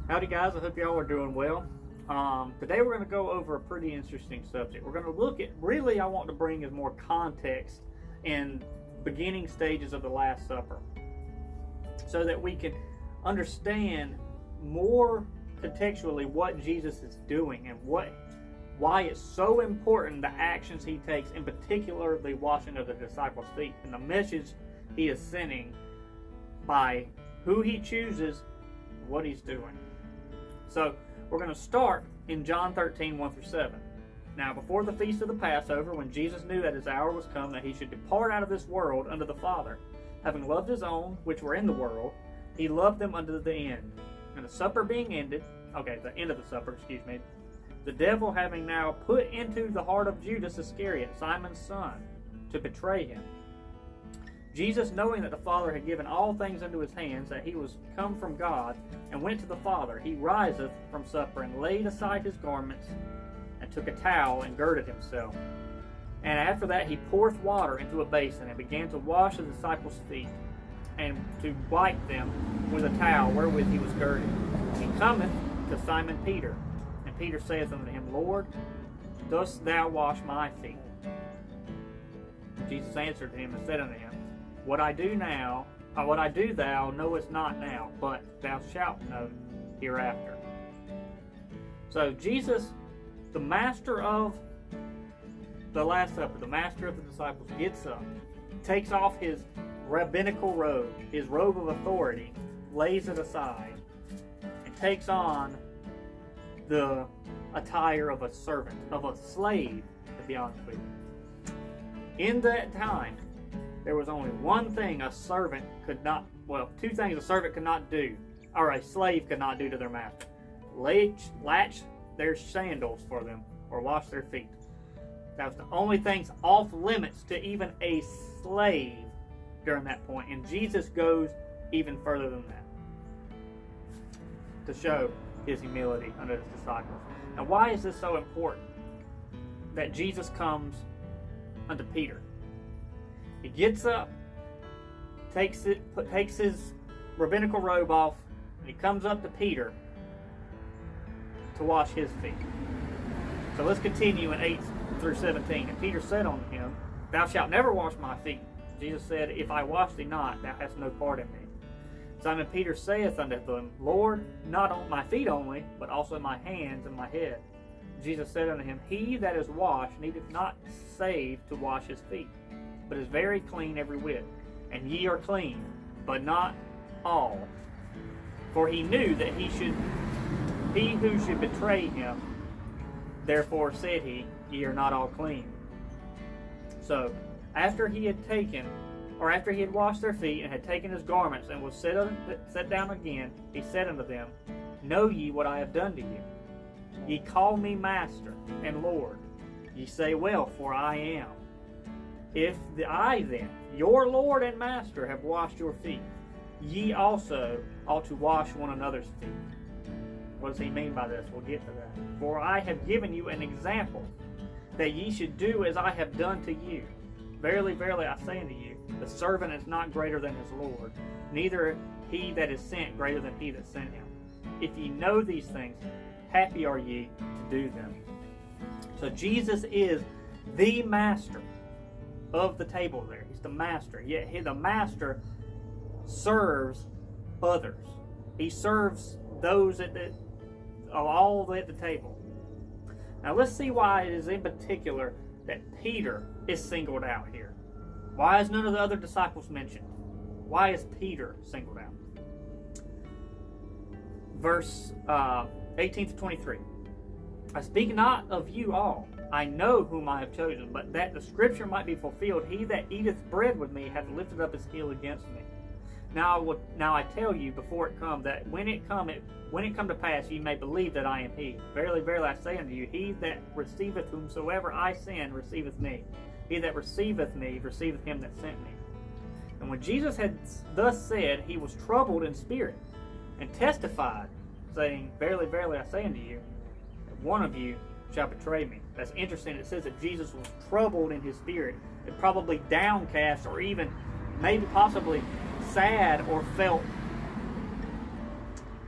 Howdy guys, I hope y'all are doing well. Today we're going to go over a pretty interesting subject. We're going to look at, really I want to bring is more context in beginning stages of the Last Supper so that we can understand more contextually what Jesus is doing and why it's so important the actions he takes, in particular the washing of the disciples' feet and the message he is sending by who he chooses and what he's doing. So we're going to start in John 13, 1 through 7. Now before the feast of the Passover, when Jesus knew that his hour was come that he should depart out of this world unto the Father, having loved his own which were in the world, he loved them unto the end. And the supper being ended, the end of the supper, the devil having now put into the heart of Judas Iscariot, Simon's son, to betray him. Jesus, knowing that the Father had given all things into his hands, that he was come from God, and went to the Father, he riseth from supper, and laid aside his garments, and took a towel, and girded himself. And after that he poureth water into a basin, and began to wash the disciples' feet, and to wipe them with a towel wherewith he was girded. He cometh to Simon Peter, and Peter saith unto him, Lord, dost thou wash my feet? Jesus answered him and said unto him, What I do thou knowest not now, but thou shalt know hereafter. So Jesus, the master of the Last Supper, the master of the disciples, gets up, takes off his rabbinical robe, his robe of authority, lays it aside, and takes on the attire of a servant, of a slave, to be honest with you. In that time, there was only one thing a servant could not, two things a servant could not do, or a slave could not do to their master. Latch their sandals for them, or wash their feet. That was the only things off limits to even a slave during that point. And Jesus goes even further than that to show his humility under his disciples. Now why is this so important that Jesus comes unto Peter? He gets up, takes his rabbinical robe off, and he comes up to Peter to wash his feet. So let's continue in 8 through 17. And Peter said unto him, Thou shalt never wash my feet. Jesus said, If I wash thee not, thou hast no part in me. Simon Peter saith unto them, Lord, not on my feet only, but also my hands and my head. Jesus said unto him, He that is washed needeth not save to wash his feet, but is very clean every whit. And ye are clean, but not all. For he knew that he who should betray him, therefore said he, Ye are not all clean. So, after he had washed their feet, and had taken his garments, and was set down again, he said unto them, Know ye what I have done to you? Ye call me Master and Lord. Ye say, Well, for I am. If I then, your Lord and Master, have washed your feet, ye also ought to wash one another's feet. What does he mean by this? We'll get to that. For I have given you an example, that ye should do as I have done to you. Verily, verily, I say unto you, the servant is not greater than his Lord, neither he that is sent greater than he that sent him. If ye know these things, happy are ye to do them. So Jesus is the master of the table there. He's the master. Yet the master serves others. He serves those at the table. Now let's see why it is in particular that Peter is singled out here. Why is none of the other disciples mentioned? Why is Peter singled out? Verse 18 to 23. I speak not of you all. I know whom I have chosen, but that the scripture might be fulfilled, he that eateth bread with me hath lifted up his heel against me. Now I tell you before it come, that when it come to pass, ye may believe that I am he. Verily, verily, I say unto you, he that receiveth whomsoever I send receiveth me. He that receiveth me receiveth him that sent me. And when Jesus had thus said, he was troubled in spirit, and testified, saying, Verily, verily, I say unto you, that one of you shall betray me. That's interesting. It says that Jesus was troubled in his spirit, and probably downcast, or even maybe possibly sad, or felt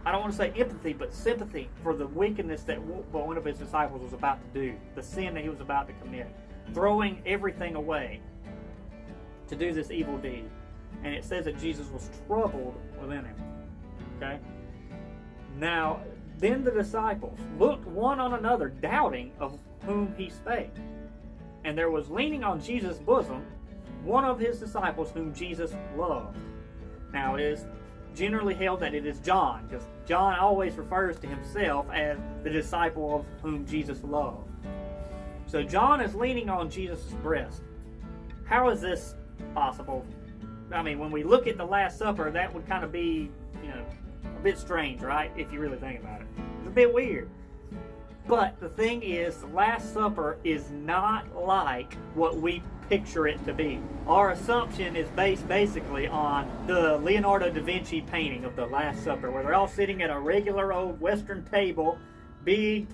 I don't want to say empathy, but sympathy for the wickedness that one of his disciples was about to do, the sin that he was about to commit, throwing everything away to do this evil deed. And it says that Jesus was troubled within him. Okay? Now, then the disciples looked one on another, doubting of whom he spake. And there was leaning on Jesus' bosom one of his disciples whom Jesus loved. Now, it is generally held that it is John, because John always refers to himself as the disciple of whom Jesus loved. So John is leaning on Jesus' breast. How is this possible? I mean, when we look at the Last Supper, that would kind of be, a bit strange, right? If you really think about it. It's a bit weird. But the thing is, the Last Supper is not like what we picture it to be. Our assumption is based basically on the Leonardo da Vinci painting of the Last Supper, where they're all sitting at a regular old Western table, big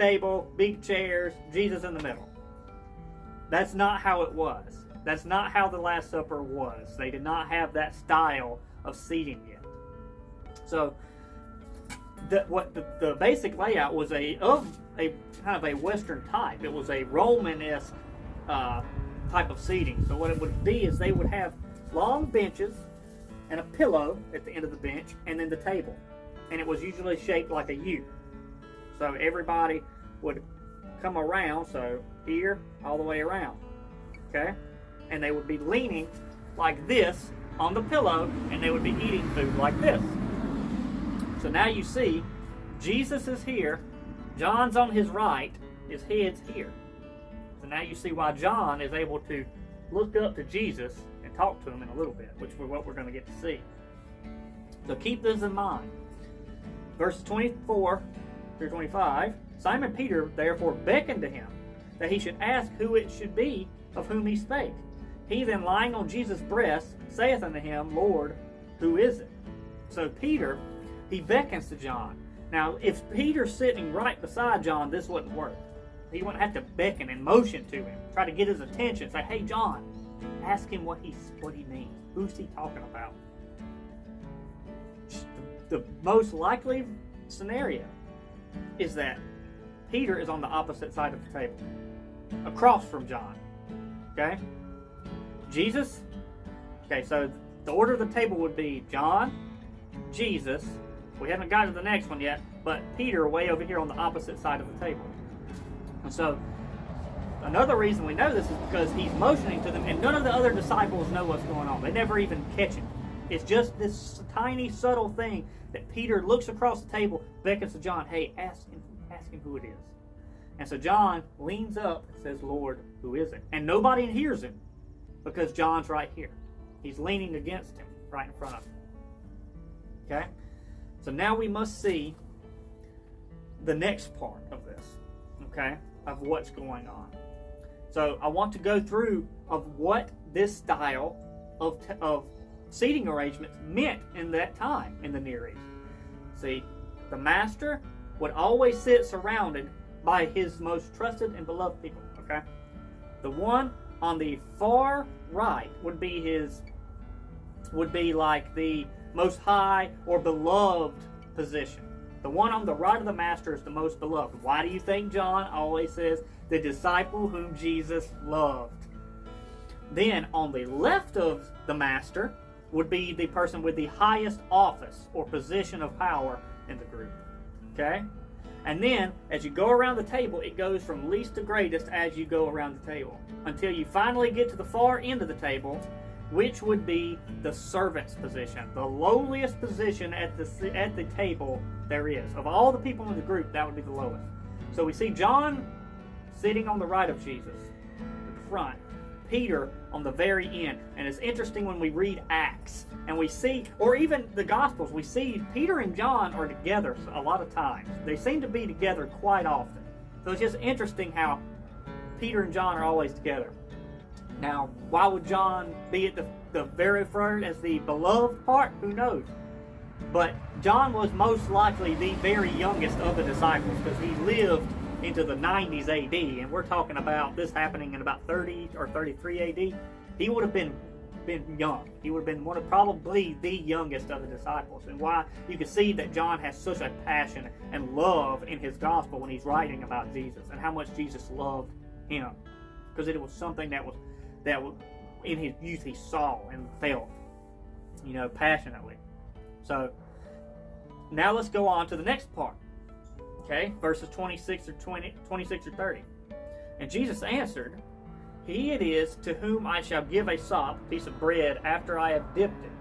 chairs, Jesus in the middle. That's not how it was. That's not how the Last Supper was. They did not have that style of seating yet. So, the basic layout was a kind of a Western type. It was a Romanesque type of seating. So what it would be is they would have long benches and a pillow at the end of the bench, and then the table. And it was usually shaped like a U. So everybody would come around, so here, all the way around. Okay? And they would be leaning like this on the pillow, and they would be eating food like this. So now you see, Jesus is here, John's on his right, his head's here. So now you see why John is able to look up to Jesus and talk to him in a little bit, which is what we're going to get to see. So keep this in mind. Verses 24 through 25, Simon Peter therefore beckoned to him, that he should ask who it should be of whom he spake. He then, lying on Jesus' breast, saith unto him, Lord, who is it? So Peter, he beckons to John. Now, if Peter's sitting right beside John, this wouldn't work. He wouldn't have to beckon and motion to him, try to get his attention, say, hey, John, ask him what he means. Who's he talking about? The most likely scenario is that Peter is on the opposite side of the table, across from John. Okay? Jesus, okay, so the order of the table would be John, Jesus, we haven't got to the next one yet, but Peter way over here on the opposite side of the table. And so, another reason we know this is because he's motioning to them, and none of the other disciples know what's going on. They never even catch it. It's just this tiny, subtle thing that Peter looks across the table, beckons to John, hey, ask him who it is. And so John leans up and says, Lord, who is it? And nobody hears him because John's right here. He's leaning against him, right in front of him. Okay? So now we must see the next part of this, okay, of what's going on. So I want to go through of what this style of seating arrangements meant in that time in the Near East. See, the master would always sit surrounded by his most trusted and beloved people, okay? The one on the far right would be like the most high or beloved position. The one on the right of the master is the most beloved. Why do you think John always says, the disciple whom Jesus loved? Then on the left of the master would be the person with the highest office or position of power in the group. Okay? And then, as you go around the table, it goes from least to greatest as you go around the table, until you finally get to the far end of the table, which would be the servant's position, the lowliest position at the table there is. Of all the people in the group, that would be the lowest. So we see John sitting on the right of Jesus, at the front, Peter on the very end. And it's interesting when we read Acts, and we see, or even the Gospels, we see Peter and John are together a lot of times. They seem to be together quite often. So it's just interesting how Peter and John are always together. Now, why would John be at the very front as the beloved part? Who knows? But John was most likely the very youngest of the disciples, because he lived into the 90s AD, and we're talking about this happening in about 30 or 33 AD. He would have been been young. He would have been probably the youngest of the disciples. And why you can see that John has such a passion and love in his gospel when he's writing about Jesus and how much Jesus loved him. Because it was something that was in his youth he saw and felt, passionately. So now let's go on to the next part. Okay, verses 26 or 30. And Jesus answered, "He it is to whom I shall give a sop, piece of bread, after I have dipped it."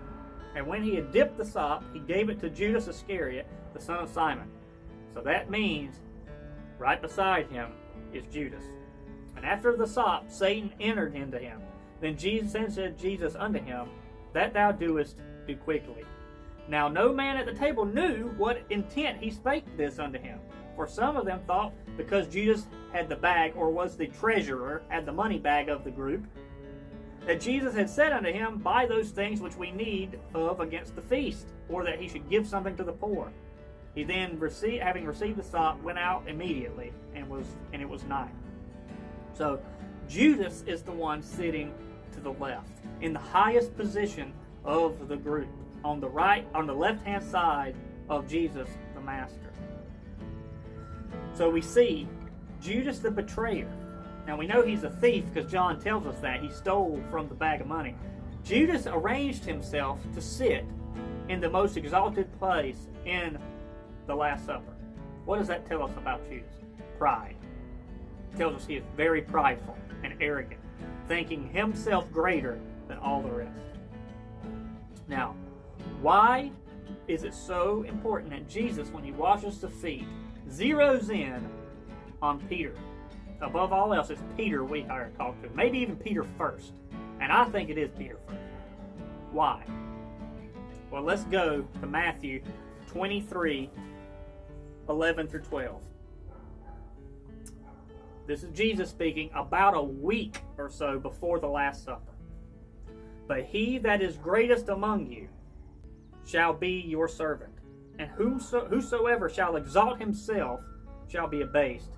And when he had dipped the sop, he gave it to Judas Iscariot, the son of Simon. So that means right beside him is Judas. And after the sop, Satan entered into him. Then said Jesus unto him, "That thou doest, do quickly." Now no man at the table knew what intent he spake this unto him. For some of them thought, because Judas had the bag, or was the treasurer, had the money bag of the group, that Jesus had said unto him, "Buy those things which we need of against the feast," or that he should give something to the poor. He then, having received the sop, went out immediately, and it was night. So Judas is the one sitting to the left, in the highest position of the group, on the left-hand side of Jesus, the Master. So we see Judas the betrayer. Now we know he's a thief because John tells us that. He stole from the bag of money. Judas arranged himself to sit in the most exalted place in the Last Supper. What does that tell us about Judas? Pride. It tells us he is very prideful and arrogant, thinking himself greater than all the rest. Now, why is it so important that Jesus, when he washes the feet, zeroes in on Peter? Above all else, it's Peter we are to talk to. Maybe even Peter first. And I think it is Peter first. Why? Well, let's go to Matthew 23, 11 through 12. This is Jesus speaking about a week or so before the Last Supper. "But he that is greatest among you shall be your servant. And whosoever shall exalt himself shall be abased.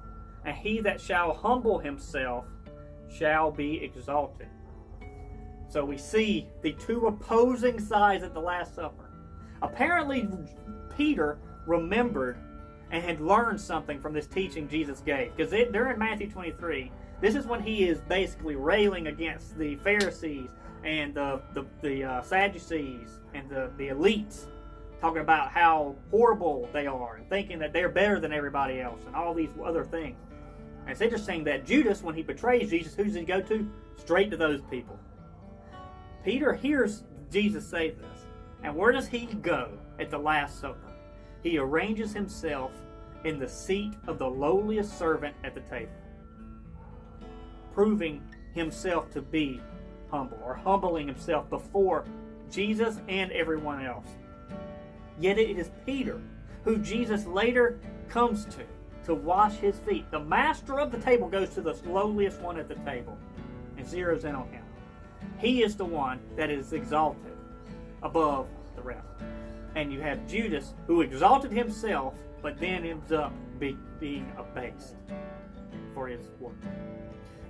And he that shall humble himself shall be exalted." So we see the two opposing sides at the Last Supper. Apparently, Peter remembered and had learned something from this teaching Jesus gave. Because during Matthew 23, this is when he is basically railing against the Pharisees and the Sadducees and the elites, talking about how horrible they are and thinking that they're better than everybody else and all these other things. And it's interesting that Judas, when he betrays Jesus, who does he go to? Straight to those people. Peter hears Jesus say this. And where does he go at the Last Supper? He arranges himself in the seat of the lowliest servant at the table, proving himself to be humble, or humbling himself before Jesus and everyone else. Yet it is Peter who Jesus later comes to wash his feet. The master of the table goes to the lowliest one at the table and zeroes in on him. He is the one that is exalted above the rest. And you have Judas, who exalted himself, but then ends up being abased for his work.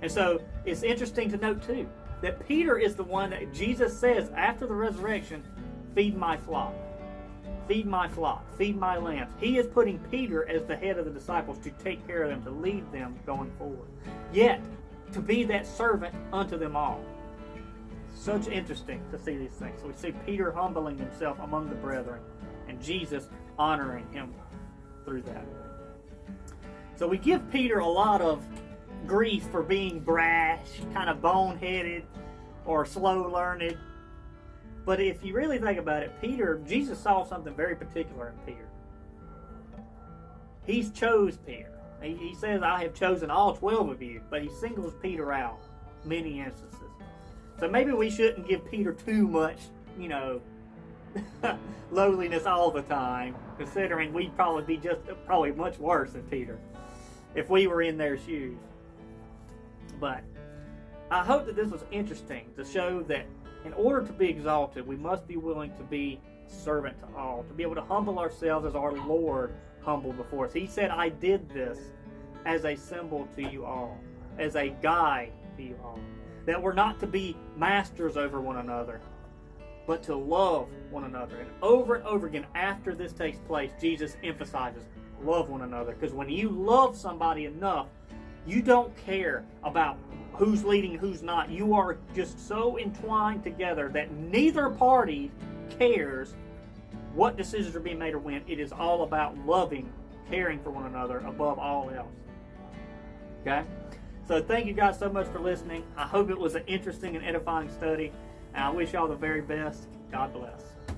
And so it's interesting to note too that Peter is the one that Jesus says after the resurrection, "Feed my flock. Feed my flock. Feed my lambs." He is putting Peter as the head of the disciples to take care of them, to lead them going forward. Yet, to be that servant unto them all. Such interesting to see these things. So we see Peter humbling himself among the brethren, and Jesus honoring him through that. So we give Peter a lot of grief for being brash, kind of boneheaded, or slow-learned. But if you really think about it, Jesus saw something very particular in Peter. He chose Peter. He says, "I have chosen all 12 of you," but he singles Peter out many instances. So maybe we shouldn't give Peter too much, lowliness all the time, considering we'd probably be probably much worse than Peter if we were in their shoes. But I hope that this was interesting to show that in order to be exalted, we must be willing to be a servant to all, to be able to humble ourselves as our Lord humbled before us. He said, "I did this as a symbol to you all, as a guide to you all." that we're not to be masters over one another, but to love one another. And over again, after this takes place, Jesus emphasizes, love one another. Because when you love somebody enough, you don't care about who's leading, who's not. You are just so entwined together that neither party cares what decisions are being made or when. It is all about loving, caring for one another above all else. Okay? So thank you guys so much for listening. I hope it was an interesting and edifying study. And I wish y'all the very best. God bless.